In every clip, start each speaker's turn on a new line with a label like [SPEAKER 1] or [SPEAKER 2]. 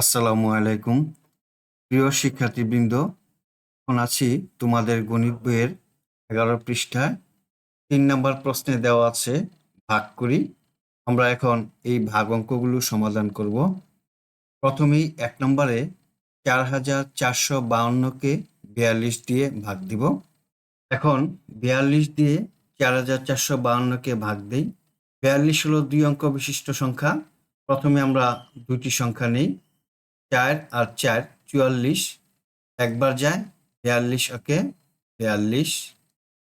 [SPEAKER 1] আসসালামু আলাইকুম প্রিয় শিক্ষার্থীবৃন্দ। এখন আছি তোমাদের গণিত বইয়ের 11 পৃষ্ঠায় 3 নম্বর প্রশ্নে দেওয়া আছে ভাগ করি। আমরা এখন এই ভাগ অঙ্কগুলো সমাধান করব। প্রথমেই 1 নম্বরে 4452কে 42 দিয়ে ভাগ দিব। এখন 42 দিয়ে 4452কে ভাগ দেই। 42 হলো 2 অঙ্ক বিশিষ্ট সংখ্যা। প্রথমে আমরা দুটি সংখ্যা নেই, 4 আর 4 44, একবার যায় 42, ওকে 42।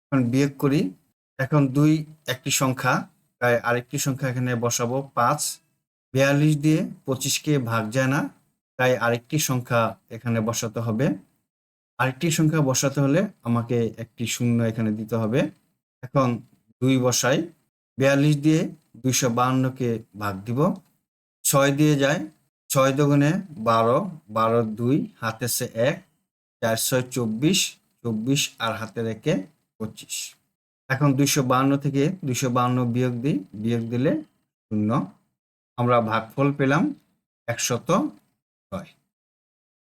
[SPEAKER 1] এখন বিয়োগ করি। এখন 2 একটি সংখ্যা, তাই আরেকটি সংখ্যা এখানে বসাবো 5। 42 দিয়ে 25কে ভাগ যায় না, তাই আরেকটি সংখ্যা এখানে বসাতে হবে। আরেকটি সংখ্যা বসাতে হলে আমাকে একটি শূন্য এখানে দিতে হবে। এখন 2 বসাই। 42 দিয়ে 252কে ভাগ দিব। 6 দিয়ে যায়, 6 দুগুণে 12, 12 2 হাতে আছে 1, 4 6 24, 24 আর হাতে রেখে 25। এখন 252 থেকে 252 বিয়োগ দিই, বিয়োগ দিলে 0। আমরা ভাগফল পেলাম 106।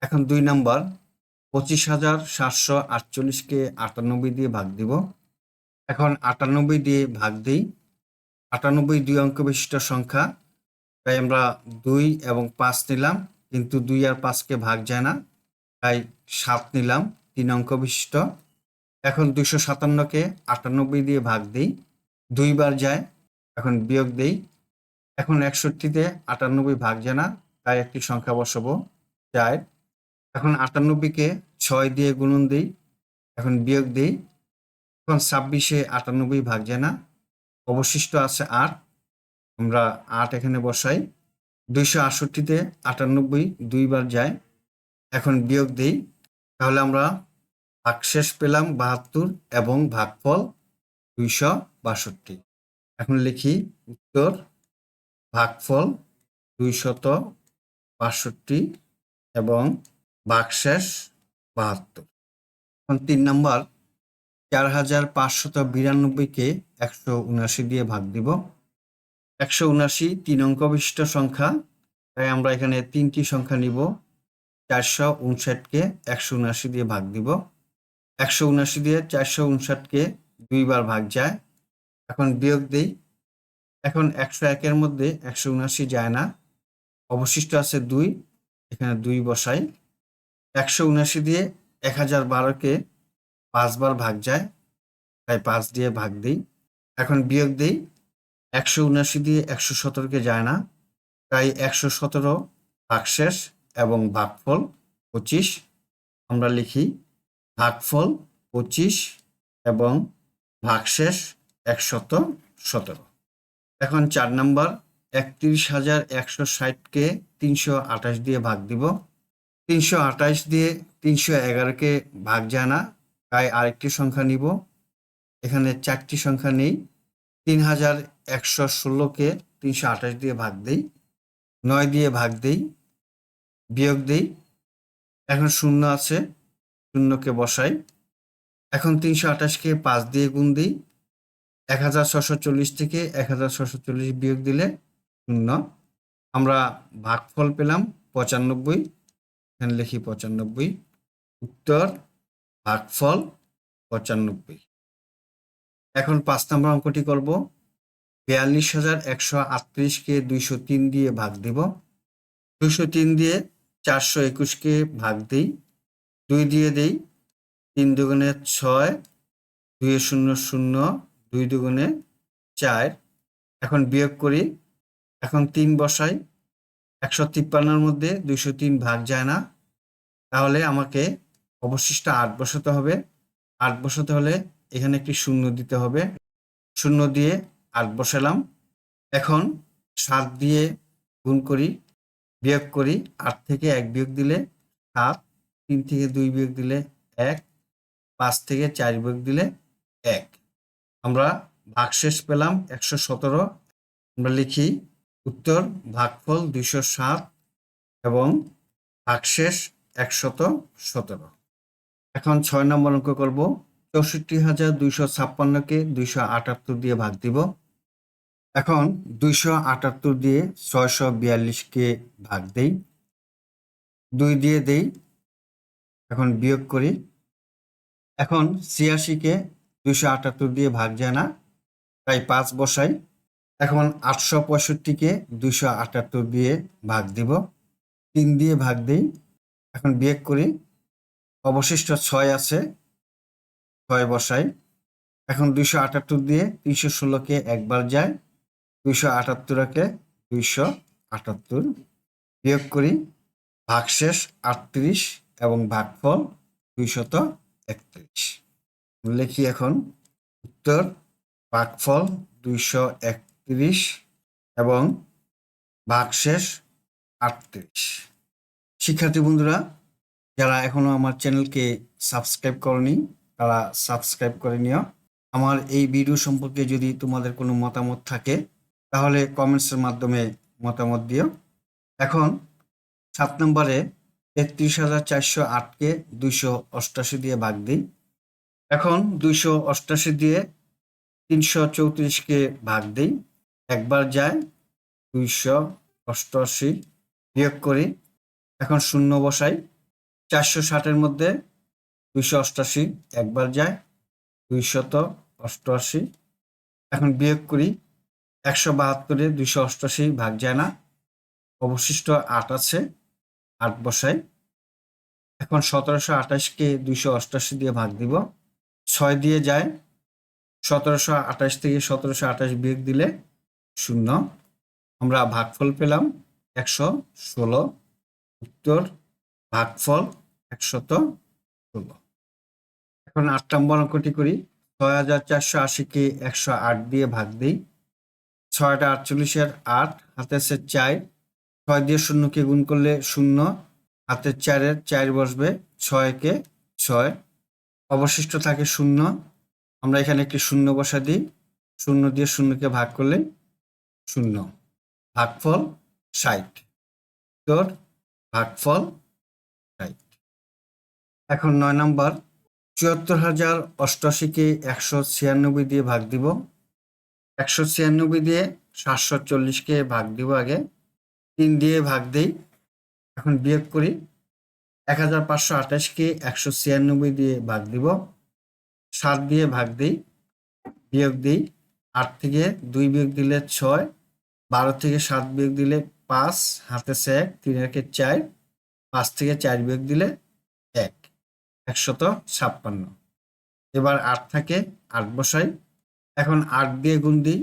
[SPEAKER 1] এখন 2 নম্বর 25,748কে 98 দিয়ে ভাগ দিব। এখন 98 দিয়ে ভাগ দিই। 98 2 অঙ্ক বিশিষ্ট সংখ্যা, তাই আমরা 2 এবং 5 নিলাম, কিন্তু 2 আর 5কে ভাগ যায় না, তাই 7 নিলাম, 3 অঙ্ক বিশিষ্ট। এখন 257কে 98 দিয়ে ভাগ দিই, 2 বার যায়, এখন বিয়োগ দেই। এখন 61তে 98 ভাগ যায় না, তাই একটি সংখ্যা বসাবো 4। এখন 98কে 6 দিয়ে গুণন দিই, এখন বিয়োগ দিই। এখন 26-এ 98 ভাগ যায় না, অবশিষ্ট আছে 8, আমরা 8 এখানে বসাই। 268-তে 98 2 বার যায়, এখন বিয়োগ দেই। তাহলে আমরা ভাগশেষ পেলাম 72 এবং ভাগফল 262। এখন লিখি উত্তর, ভাগফল 262 এবং ভাগশেষ 72। এখন 3 নম্বর 4592কে 179 দিয়ে ভাগ দিব। 179 3 অঙ্ক বিশিষ্ট সংখ্যা, তাই আমরা এখানে 3টি সংখ্যা নিব। 459কে 179 দিয়ে ভাগ দিব। 179 দিয়ে 459কে 2 বার ভাগ যায়, এখন বিয়োগ দেই। এখন 101-এর মধ্যে 179 যায় না, অবশিষ্ট আছে 2, এখানে 2 বসাই। 179 দিয়ে 1012কে 5 বার ভাগ যায়, তাই 5 দিয়ে ভাগ দিই। এখন বিয়োগ দেই। 179 দিয়ে 117কে যায় না, তাই 117 ভাগশেষ এবং ভাগফল 25। আমরা লিখি ভাগফল 25 এবং ভাগশেষ 117। এখন 4 নম্বর 31,160কে 328 দিয়ে ভাগ দিব। 328 দিয়ে 311কে ভাগ যায় না, তাই আরেকটি সংখ্যা নিব। এখানে 4টি সংখ্যা নেই। 3116কে 328 দিয়ে ভাগ দেই, 9 দিয়ে ভাগ দেই, বিয়োগ দেই। এখন 0 আছে, 0কে বসাই। এখন 328কে 5 দিয়ে গুণ দিই। 1640 থেকে 1640 বিয়োগ দিলে 0। আমরা ভাগফল পেলাম 95, এখানে লিখি 95। উত্তর, ভাগফল 95। এখন 5 নম্বর অঙ্কটি করব। 42,138কে 203 দিয়ে ভাগ দিব। 203 দিয়ে 421কে ভাগ দিই, 2 দিয়ে দেই। 3 দুগুণে 6, 2 0 0, 2 দুগুণে 4। এখন বিয়োগ করি। এখন 3 বসাই। 153-এর মধ্যে 203 ভাগ যায় না, তাহলে আমাকে অবশিষ্ট 8 বসাতে হবে। 8 বসাতে হলে এখানে একটি শূন্য দিতে হবে, 0 দিয়ে 8 বসালাম। এখন 7 দিয়ে গুণ করি, বিয়োগ করি। 8 থেকে 1 বিয়োগ দিলে 7, 3 থেকে 2 বিয়োগ দিলে 1, 5 থেকে 4 বিয়োগ দিলে 1। আমরা ভাগশেষ পেলাম 117। আমরা লিখি উত্তর, ভাগফল 207 এবং ভাগশেষ 117। এখন 6 নম্বর অঙ্ক করব। 64,256কে 278 দিয়ে ভাগ দিব। এখন 278 দিয়ে 642কে ভাগ দেই। 2 দিয়ে দেই। এখন বিয়োগ করি। এখন ৮৬ কে ২৭৮ দিয়ে ভাগ যায় না, তাই 5 বসাই। এখন ৮৬৫ কে ২৭৮ দিয়ে ভাগ দিব। 3 দিয়ে ভাগ দেই। এখন বিয়োগ করি। অবশিষ্ট ৬ আছে, ৬ বসাই। এখন ২৭৮ দিয়ে ৩১৬ কে একবার যায়, ২৭৮ কে ২৭৮ বিয়োগ করি। ভাগশেষ ৩৮ এবং ভাগফল ২৩১। লিখি এখন উত্তর ভাগফল ২৩১ এবং ভাগশেষ ৩৮। শিক্ষার্থী বন্ধুরা, যারা এখনো আমার চ্যানেলকে সাবস্ক্রাইব করনি তারা সাবস্ক্রাইব করে নিও। আমার এই ভিডিও সম্পর্কে যদি তোমাদের কোনো মতামত থাকে তাহলে কমেন্টসের মাধ্যমে মতামত দিও। এখন 7 নম্বরে ৩৩,৪০৮ কে ২৮৮ দিয়ে ভাগ দিই। এখন ২৮৮ দিয়ে ৩34 কে ভাগ দিই। একবার যায়, ২৮৮ বিয়োগ করি। এখন শূন্য বসাই। ৪৬০ মধ্যে ২৮৮ একবার যায়, ২৮৮। এখন বিয়োগ করি। ১৭২ ২৮৮ ভাগ যায় না, অবশিষ্ট ৮ আছে, ৮ বসাই। এখন ১৭২৮ কে ২৮৮ দিয়ে ভাগ দিব। ৬ দিয়ে যায়। ১৭২৮ থেকে ১৭২৮ বিয়োগ দিলে 0। আমরা ভাগফল পেলাম ১১৬। উত্তর ভাগফল ১১৬। এখন ৮ নম্বর অঙ্কটি করি। ৬৪৮০ কে ১০৮ দিয়ে ভাগ দিই। ৬টা ৪৮-এর ৮, হাতে আছে ৪। ৬ দিয়ে 0 কে গুণ করলে 0, হাতে 4-এর 4 বসবে। 6 কে 6, অবশিষ্ট থাকে 0। আমরা এখানে একটি 0 বসা দিই। 0 দিয়ে 0 কে ভাগ করলে 0। ভাগফল ৬০। উত্তর ভাগফল ৬০। এখন ৯ নম্বর ৭৪,০৮৮ কে ১৯৬ দিয়ে ভাগ দিব। ১৯৬ দিয়ে ৭৪০ কে ভাগ দিব আগে। 3 দিয়ে ভাগ দেই। এখন বিয়োগ করি। ১৫২৮ কে ১৯৬ দিয়ে ভাগ দিব। ৭ দিয়ে ভাগ দেই, বিয়োগ দিই। ৮ থেকে ২ বিয়োগ দিলে ৬, ১২ থেকে ৭ বিয়োগ দিলে ৫, হাতে ১, ৩ একে ৪, ৫ থেকে ৪ বিয়োগ দিলে ১, ১৫৬। এবার ৮ থাকে, ৮ বসাই। এখন ৮ দিয়ে গুণ দিই।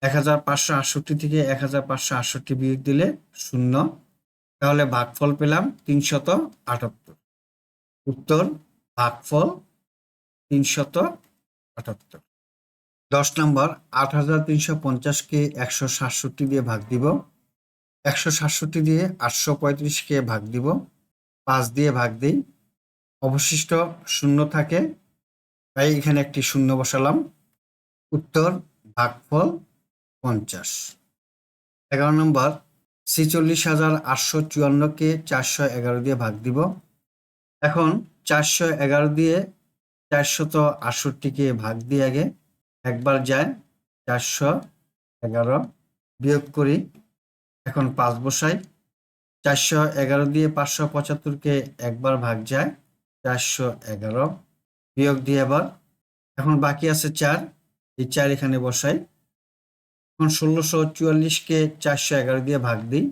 [SPEAKER 1] ১৫৬৮ থেকে ১৫৬৮ বিয়োগ দিলে 0। তাহলে ভাগফল পেলাম ৩৭৮। উত্তর ভাগফল ৩৭৮। ১০ নম্বর ৮৩৫০ কে ১৬৭ দিয়ে ভাগ দিব। ১৬৭ দিয়ে ৮৩৫ কে ভাগ দিব। ৫ দিয়ে ভাগ দিই। অবশিষ্ট 0 থাকে, তাই এখানে একটি 0 বসালাম। উত্তর ভাগফল ৫০। ১১ নম্বর ৪৬,৮৫৪ কে ৪১১ দিয়ে ভাগ দিব। এখন ৪১১ দিয়ে ৪৬৮ কে ভাগ দিয়ে আগে একবার যায়, ৪১১ বিয়োগ করি। এখন ৫ বসাই। ৪১১ দিয়ে ৫৭৫ কে একবার ভাগ যায়, ৪১১ বিয়োগ দিয়ে আবার। এখন বাকি আছে ৪, এই ৪ এখানে বসাই। এখন ১৬৪৪ কে ৪১১ দিয়ে ভাগ দিই।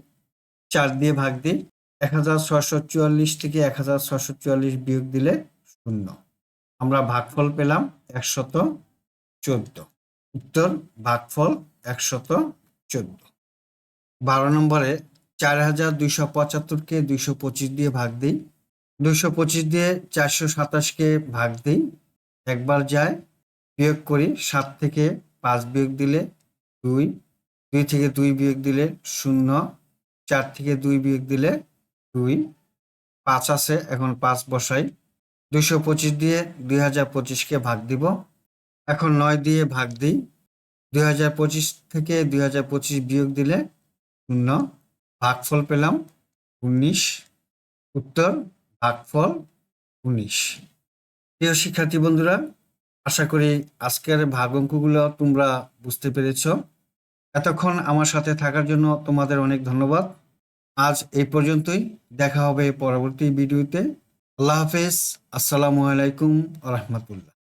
[SPEAKER 1] ৪ দিয়ে ভাগ দিই। ১৬৪৪ থেকে ১৬৪৪ বিয়োগ দিলে 0। আমরা ভাগফল পেলাম ১১৪। উত্তর ভাগফল ১১৪। ১২ নম্বরে ৪,২৭৫ কে ২২৫ দিয়ে ভাগ দিই। ২২৫ দিয়ে ৪২৭ কে ভাগ দিই। একবার যায়, বিয়োগ করি। ৭ থেকে ৫ বিয়োগ দিলে ২, ২ থেকে ২ বিয়োগ দিলে 0, ৪ থেকে ২ বিয়োগ দিলে ২, ৫ আছে, এখন ৫ বসাই। ২২৫ দিয়ে ২০২৫ কে ভাগ দিব। এখন ৯ দিয়ে ভাগ দিই। ২০২৫ থেকে ২০২৫ বিয়োগ দিলে 0। ভাগফল পেলাম ১৯। উত্তর ভাগফল ১৯। প্রিয় শিক্ষার্থী বন্ধুরা, আশা করি আজকের ভাগ অঙ্কগুলো তোমরা বুঝতে পেরেছ। এতক্ষণ আমার সাথে থাকার জন্য তোমাদের অনেক ধন্যবাদ। আজ এই পর্যন্তই, দেখা হবে পরবর্তী ভিডিওতে। আল্লাহ হাফেজ, আসসালামু আলাইকুম রহমতুল্লাহ।